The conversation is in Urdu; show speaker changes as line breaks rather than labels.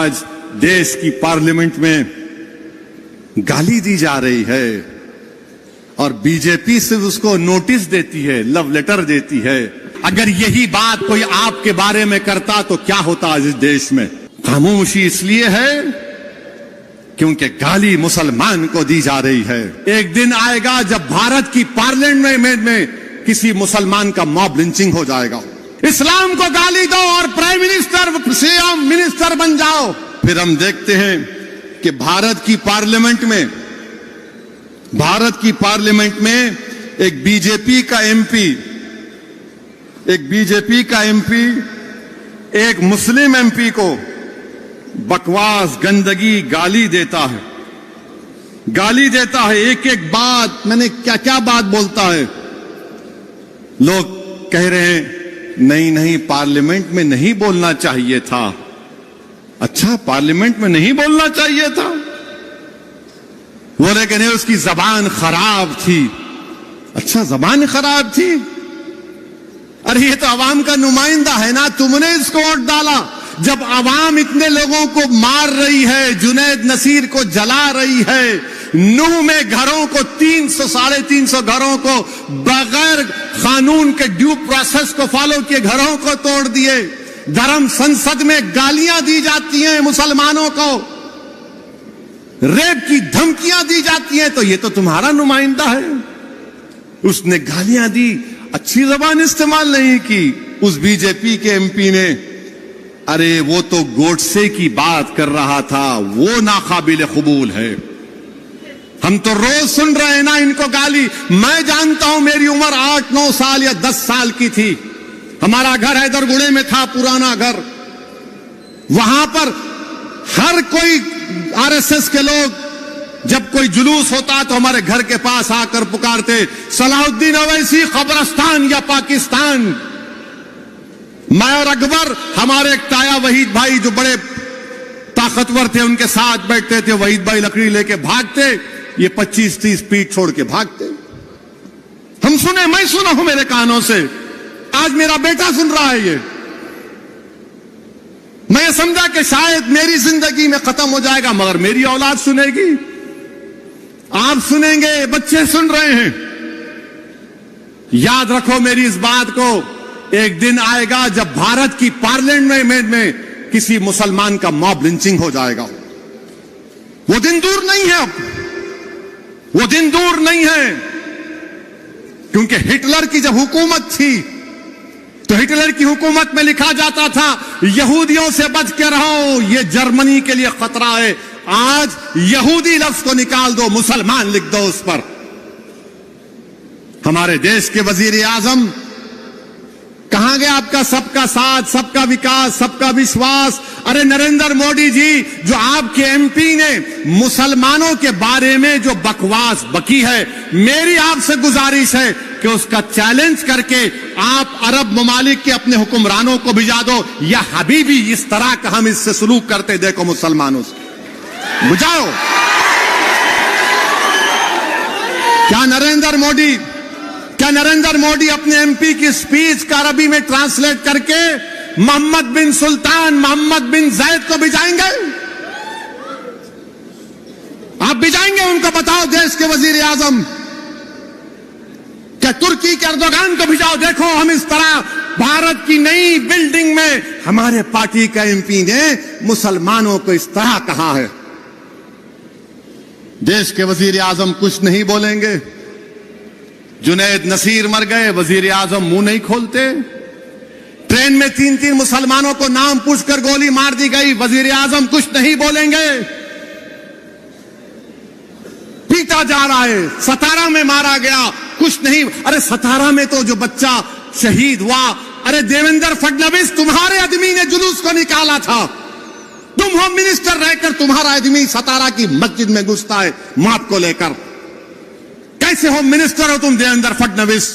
آج دیش کی پارلیمنٹ میں گالی دی جا رہی ہے اور بی جے پی صرف اس کو نوٹس دیتی ہے, لو لیٹر دیتی ہے. اگر یہی بات کوئی آپ کے بارے میں کرتا تو کیا ہوتا آج اس دیش میں؟ خاموشی اس لیے ہے کیونکہ گالی مسلمان کو دی جا رہی ہے. ایک دن آئے گا جب بھارت کی پارلیمنٹ میں کسی مسلمان کا موب لنچنگ ہو جائے گا. اسلام کو گالی دو اور prime minister C M minister بن جاؤ. پھر ہم دیکھتے ہیں کہ بھارت کی پارلیمنٹ میں ایک بی جے پی کا ایم پی ایک مسلم ایم پی کو بکواس, گندگی, گالی دیتا ہے. ایک ایک بات میں نے کیا بات بولتا ہے. لوگ کہہ رہے ہیں نہیں پارلیمنٹ میں نہیں بولنا چاہیے تھا. اچھا, پارلیمنٹ میں نہیں بولنا چاہیے تھا. وہ لیکن اس کی زبان خراب تھی. اچھا, زبان خراب تھی. ارے یہ تو عوام کا نمائندہ ہے نا, تم نے اس کو ووٹ ڈالا. جب عوام اتنے لوگوں کو مار رہی ہے, جنید نصیر کو جلا رہی ہے, نوح میں گھروں کو 300-350 گھروں کو بغیر قانون کے ڈیو پروسیس کو فالو کیے گھروں کو توڑ دیے, دھرم سنسد میں گالیاں دی جاتی ہیں مسلمانوں کو, ریپ کی دھمکیاں دی جاتی ہیں, تو یہ تو تمہارا نمائندہ ہے. اس نے گالیاں دی, اچھی زبان استعمال نہیں کی. اس بی جے پی کے ایم پی نے, ارے وہ تو گوڈسے کی بات کر رہا تھا, وہ ناقابل قبول ہے. ہم تو روز سن رہے ہیں نا ان کو گالی. میں جانتا ہوں, میری عمر 8-9 سال یا 10 سال کی تھی. ہمارا گھر حیدر گڑے میں تھا, پرانا گھر. وہاں پر ہر کوئی آر ایس ایس کے لوگ جب کوئی جلوس ہوتا تو ہمارے گھر کے پاس آ کر پکارتے, صلاح الدین اویسی قبرستان یا پاکستان. میں اور اکبر, ہمارے ایک تایا وحید بھائی جو بڑے طاقتور تھے, ان کے ساتھ بیٹھتے تھے. وحید بھائی لکڑی لے کے بھاگتے, یہ 25-30 فیٹ چھوڑ کے بھاگتے. ہم سنے, میں سنا ہوں میرے کانوں سے. آج میرا بیٹا سن رہا ہے یہ. میں یہ سمجھا کہ شاید میری زندگی میں ختم ہو جائے گا, مگر میری اولاد سنے گی, آپ سنیں گے, بچے سن رہے ہیں. یاد رکھو میری اس بات کو, ایک دن آئے گا جب بھارت کی پارلیمنٹ میں کسی مسلمان کا موب لنچنگ ہو جائے گا. وہ دن دور نہیں ہے, اب وہ دن دور نہیں ہے. کیونکہ ہٹلر کی جب حکومت تھی تو ہٹلر کی حکومت میں لکھا جاتا تھا یہودیوں سے بچ کے رہو, یہ جرمنی کے لیے خطرہ ہے. آج یہودی لفظ کو نکال دو, مسلمان لکھ دو اس پر. ہمارے دیش کے وزیر اعظم کہاں گیا آپ کا سب کا ساتھ, سب کا وکاس, سب کا وشواس؟ ارے نریندر مودی جی, جو آپ کے ایم پی نے مسلمانوں کے بارے میں جو بکواس بکی ہے, میری آپ سے گزارش ہے کہ اس کا چیلنج کر کے آپ عرب ممالک کے اپنے حکمرانوں کو بھیجا دو, یا حبیبی اس طرح کا ہم اس سے سلوک کرتے دیکھو مسلمانوں سے, بجاؤ. کیا نریندر مودی اپنے ایم پی کی سپیچ کا عربی میں ٹرانسلیٹ کر کے محمد بن سلطان, محمد بن زید کو بھیجائیں گے؟ آپ بھیجائیں گے ان کو؟ بتاؤ دیش کے وزیر اعظم. کہ ترکی کے اردوغان کو بھیجاؤ, دیکھو ہم اس طرح بھارت کی نئی بلڈنگ میں ہمارے پارٹی کا ایم پی نے مسلمانوں کو اس طرح کہا ہے. دیش کے وزیر اعظم کچھ نہیں بولیں گے. جنید نصیر مر گئے, وزیر اعظم منہ نہیں کھولتے. ٹرین میں 3 مسلمانوں کو نام پوچھ کر گولی مار دی گئی, وزیر اعظم کچھ نہیں بولیں گے. پیٹا جا رہا ہے, ستارہ میں مارا گیا, کچھ نہیں. ارے ستارہ میں تو جو بچہ شہید ہوا, ارے دیویندر فڈنویس تمہارے آدمی نے جلوس کو نکالا تھا. تم ہوم منسٹر رہ کر تمہارا آدمی ستارہ کی مسجد میں گھستا ہے ماپ کو لے کر. کیسے ہوم منسٹر ہو تم دیویندر فڈنویس؟